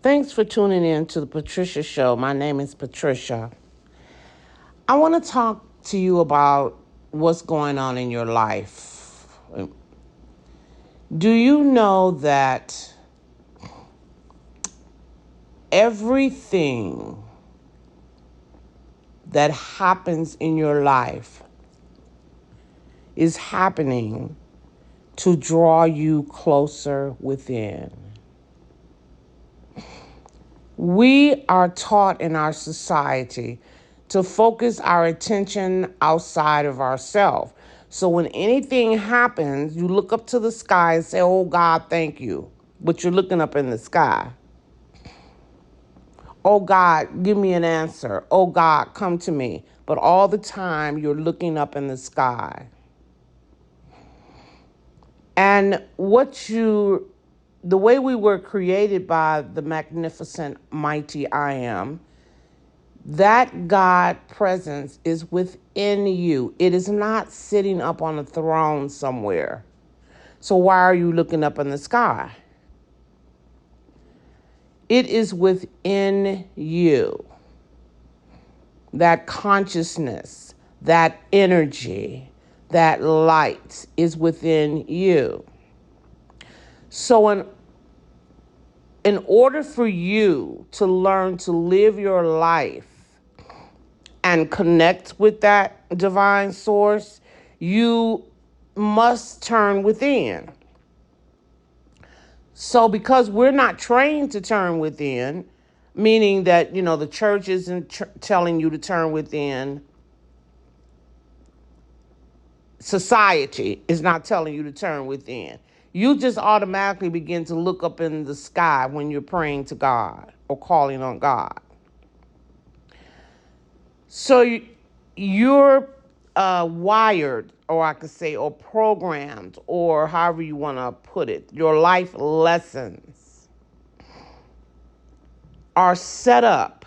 Thanks for tuning in to the Patricia Show. My name is Patricia. I want to talk to you about what's going on in your life. Do you know that everything that happens in your life is happening to draw you closer within? We are taught in our society to focus our attention outside of ourselves. So when anything happens, you look up to the sky and say, "Oh God, thank you." But you're looking up in the sky. "Oh God, give me an answer. Oh God, come to me." But all the time you're looking up in the sky. And the way we were created by the magnificent, mighty I Am, that God presence is within you. It is not sitting up on a throne somewhere. So why are you looking up in the sky? It is within you. That consciousness, that energy, that light is within you. So in order for you to learn to live your life and connect with that divine source, you must turn within. So because we're not trained to turn within, meaning that, the church isn't telling you to turn within, society is not telling you to turn within. You just automatically begin to look up in the sky when you're praying to God or calling on God. So you're wired, or I could say, or programmed, or however you want to put it. Your life lessons are set up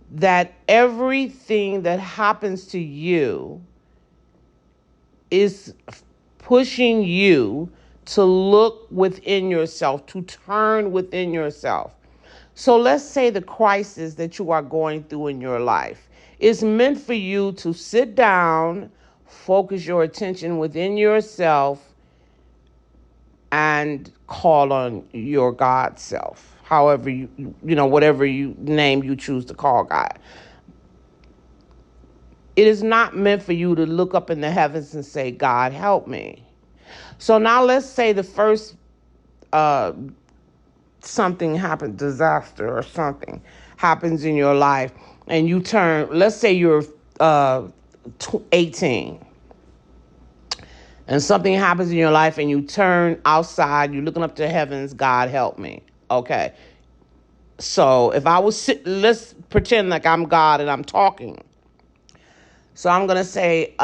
that everything that happens to you is pushing you to look within yourself, to turn within yourself. So let's say the crisis that you are going through in your life is meant for you to sit down, focus your attention within yourself, and call on your God self. However whatever name you choose to call God. It is not meant for you to look up in the heavens and say, "God, help me." So now let's say the first something happened, disaster or something happens in your life, and you turn, let's say you're 18, and something happens in your life and you turn outside, you're looking up to the heavens, "God, help me." Okay. So if I was let's pretend like I'm God and I'm talking. So I'm going to say,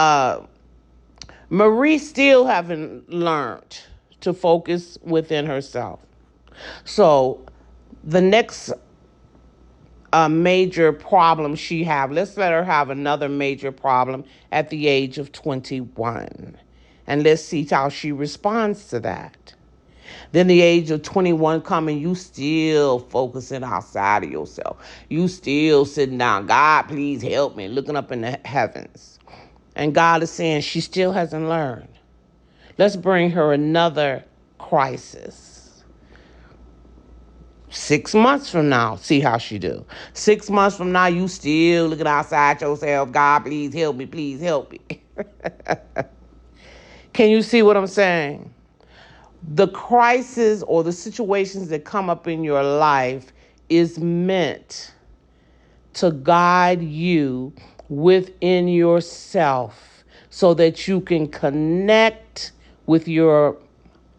Marie still haven't learned to focus within herself. So the next major problem she have, let's let her have another major problem at the age of 21. And let's see how she responds to that. Then the age of 21 coming, you still focusing outside of yourself. You still sitting down, "God, please help me," looking up in the heavens. And God is saying she still hasn't learned. Let's bring her another crisis. 6 months from now, see how she do. 6 months from now, you still looking outside yourself, "God, please help me, please help me." Can you see what I'm saying? The crisis or the situations that come up in your life is meant to guide you within yourself so that you can connect with your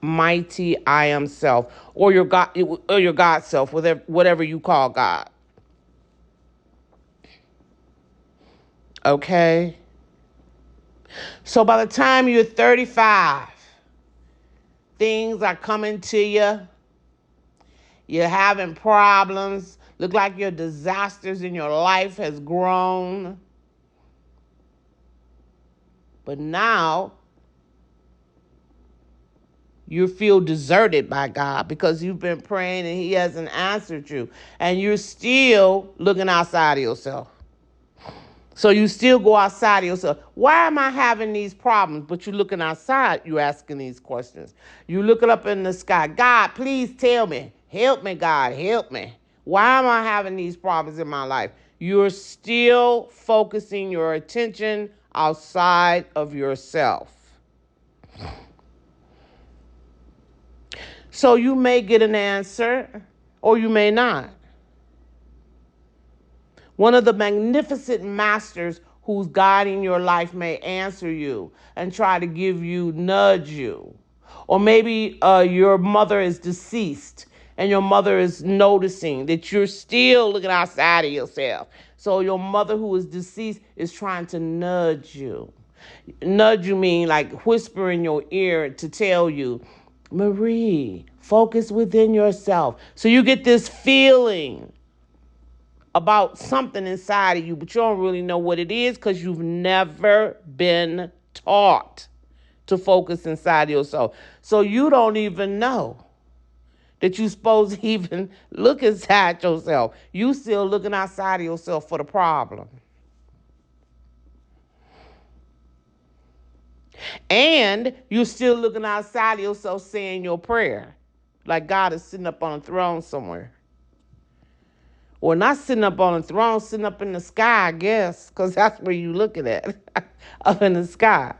mighty I Am self, or your God self, whatever you call God. Okay? So by the time you're 35, things are coming to you. You're having problems. Look like your disasters in your life has grown. But now You feel deserted by God because you've been praying and he hasn't answered you. And you're still looking outside of yourself. So you still go outside of yourself. Why am I having these problems? But you're looking outside, you're asking these questions. You're looking up in the sky. God, please tell me. Help me, God, help me. Why am I having these problems in my life? You're still focusing your attention outside of yourself. So you may get an answer or you may not. One of the magnificent masters who's guiding your life may answer you and try to nudge you. Or maybe your mother is deceased and your mother is noticing that you're still looking outside of yourself. So your mother who is deceased is trying to nudge you. Nudge you mean like whisper in your ear to tell you, Marie, focus within yourself. So you get this feeling about something inside of you, but you don't really know what it is because you've never been taught to focus inside of yourself. So you don't even know that you're supposed to even look inside yourself. You still looking outside of yourself for the problem. And you're still looking outside of yourself saying your prayer. Like God is sitting up on a throne somewhere. Or not sitting up on a throne, sitting up in the sky, I guess, because that's where you're looking at, up in the sky.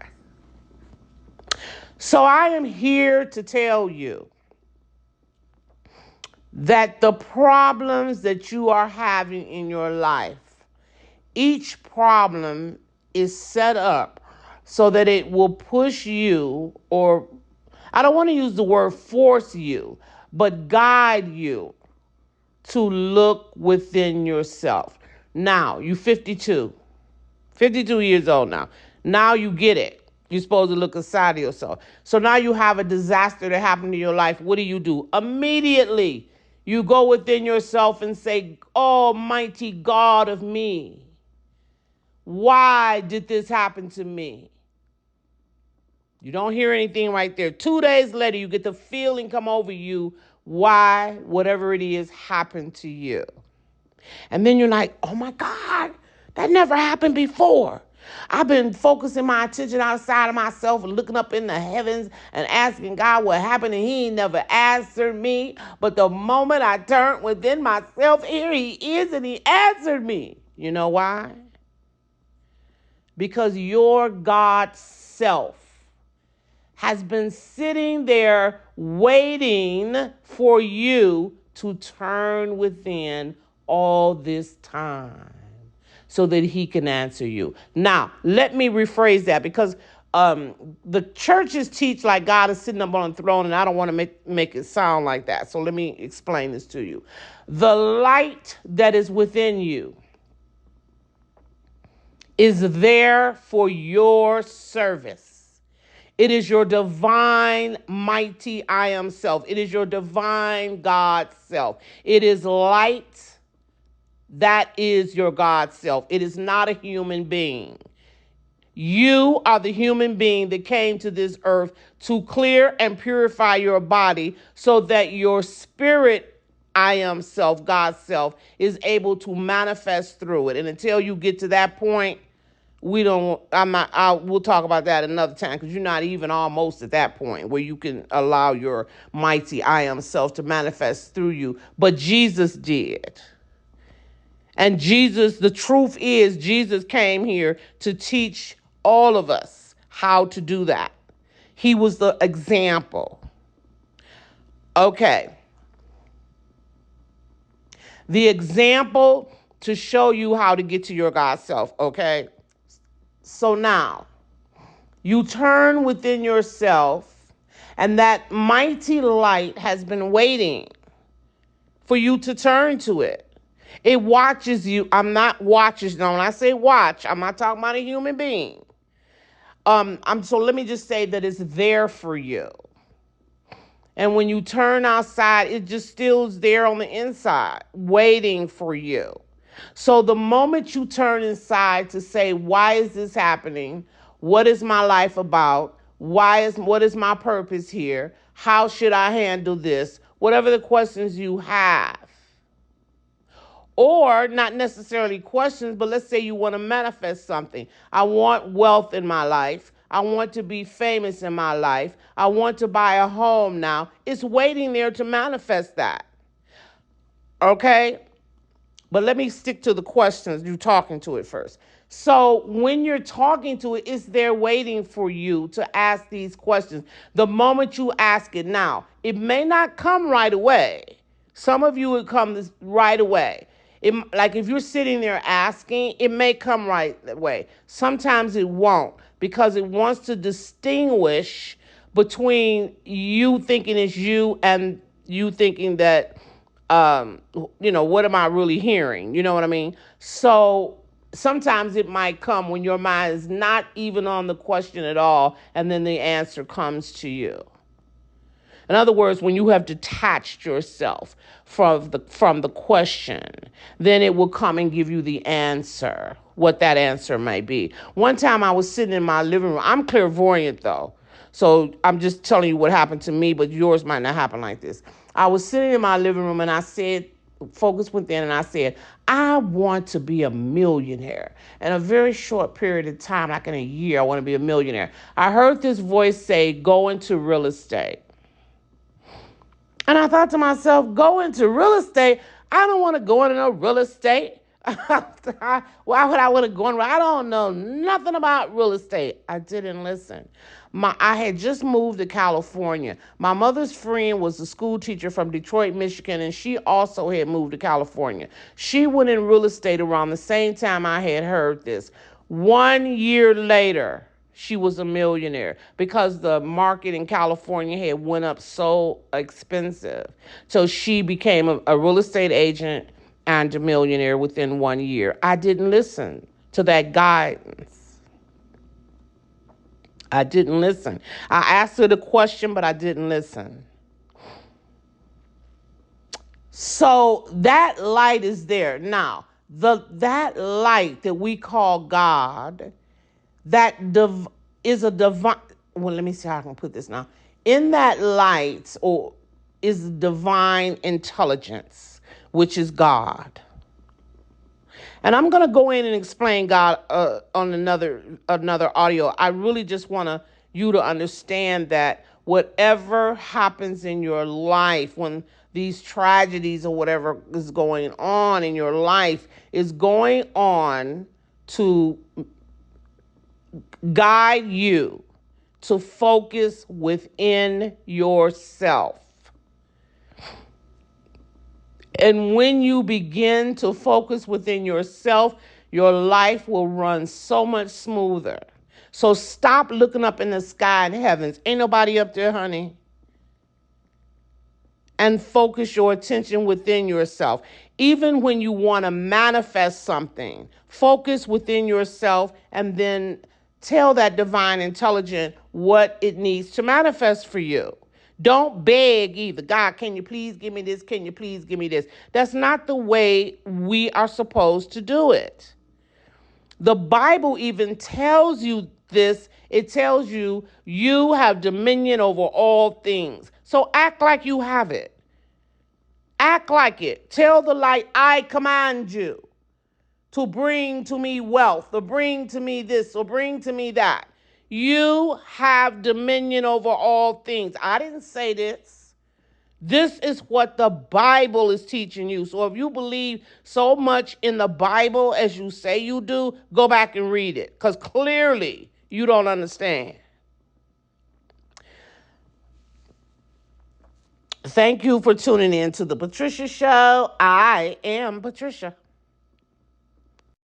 So I am here to tell you that the problems that you are having in your life, each problem is set up so that it will push you, or I don't want to use the word force you, but guide you to look within yourself. Now, you're 52 years old now. Now you get it. You're supposed to look inside of yourself. So now you have a disaster that happened in your life. What do? Immediately, you go within yourself and say, Almighty God of me, why did this happen to me? You don't hear anything right there. 2 days later, you get the feeling come over you why whatever it is happened to you. And then you're like, oh my God, that never happened before. I've been focusing my attention outside of myself and looking up in the heavens and asking God what happened, and he ain't never answered me. But the moment I turned within myself, here he is, and he answered me. You know why? Because your God self has been sitting there waiting for you to turn within all this time so that he can answer you. Now, let me rephrase that because the churches teach like God is sitting up on the throne, and I don't want to make it sound like that. So let me explain this to you. The light that is within you is there for your service. It is your divine, mighty I am self. It is your divine God self. It is light. That is your God self. It is not a human being. You are the human being that came to this earth to clear and purify your body so that your spirit, I am self, God self, is able to manifest through it. And until you get to that point, we'll talk about that another time, because you're not even almost at that point where you can allow your mighty I am self to manifest through you. But Jesus did. And the truth is, Jesus came here to teach all of us how to do that. He was the example. Okay. The example to show you how to get to your God self, okay? So now, you turn within yourself, and that mighty light has been waiting for you to turn to it. It watches you. I'm not watches. Now, when I say watch, I'm not talking about a human being. So let me just say that it's there for you. And when you turn outside, it just still is there on the inside, waiting for you. So the moment you turn inside to say, why is this happening? What is my life about? What is my purpose here? How should I handle this? Whatever the questions you have. Or not necessarily questions, but let's say you want to manifest something. I want wealth in my life. I want to be famous in my life. I want to buy a home now. It's waiting there to manifest that. Okay? But let me stick to the questions. You're talking to it first. So when you're talking to it, it's there waiting for you to ask these questions. The moment you ask it now, it may not come right away. Some of you would come right away. Like if you're sitting there asking, it may come right away. Sometimes it won't because it wants to distinguish between you thinking it's you and you thinking that what am I really hearing? You know what I mean? So sometimes it might come when your mind is not even on the question at all, and then the answer comes to you. In other words, when you have detached yourself from the question, then it will come and give you the answer, what that answer may be. One time I was sitting in my living room. I'm clairvoyant though. So I'm just telling you what happened to me, but yours might not happen like this. I was sitting in my living room and I said, focus within, and I said, I want to be a millionaire. In a very short period of time, like in a year, I want to be a millionaire. I heard this voice say, go into real estate. And I thought to myself, go into real estate? I don't want to go into no real estate. Why would I want to go in? I don't know nothing about real estate. I didn't listen. I had just moved to California. My mother's friend was a school teacher from Detroit, Michigan, and she also had moved to California. She went in real estate around the same time I had heard this. 1 year later, she was a millionaire because the market in California had went up so expensive. So she became a real estate agent and a millionaire within 1 year. I didn't listen to that guidance. I didn't listen. I asked her the question, but I didn't listen. So that light is there. Now, that light that we call God, is a divine. Well, let me see how I can put this now. In that light, or is divine intelligence, which is God. And I'm going to go in and explain God on another audio. I really just want you to understand that whatever happens in your life, when these tragedies or whatever is going on in your life is going on to guide you to focus within yourself. And when you begin to focus within yourself, your life will run so much smoother. So stop looking up in the sky and heavens. Ain't nobody up there, honey. And focus your attention within yourself. Even when you want to manifest something, focus within yourself and then tell that divine intelligence what it needs to manifest for you. Don't beg either. God, can you please give me this? Can you please give me this? That's not the way we are supposed to do it. The Bible even tells you this. It tells you you have dominion over all things. So act like you have it. Act like it. Tell the light, I command you to bring to me wealth, or bring to me this, or bring to me that. You have dominion over all things. I didn't say this. This is what the Bible is teaching you. So if you believe so much in the Bible as you say you do, go back and read it, because clearly you don't understand. Thank you for tuning in to the Patricia Show. I am Patricia.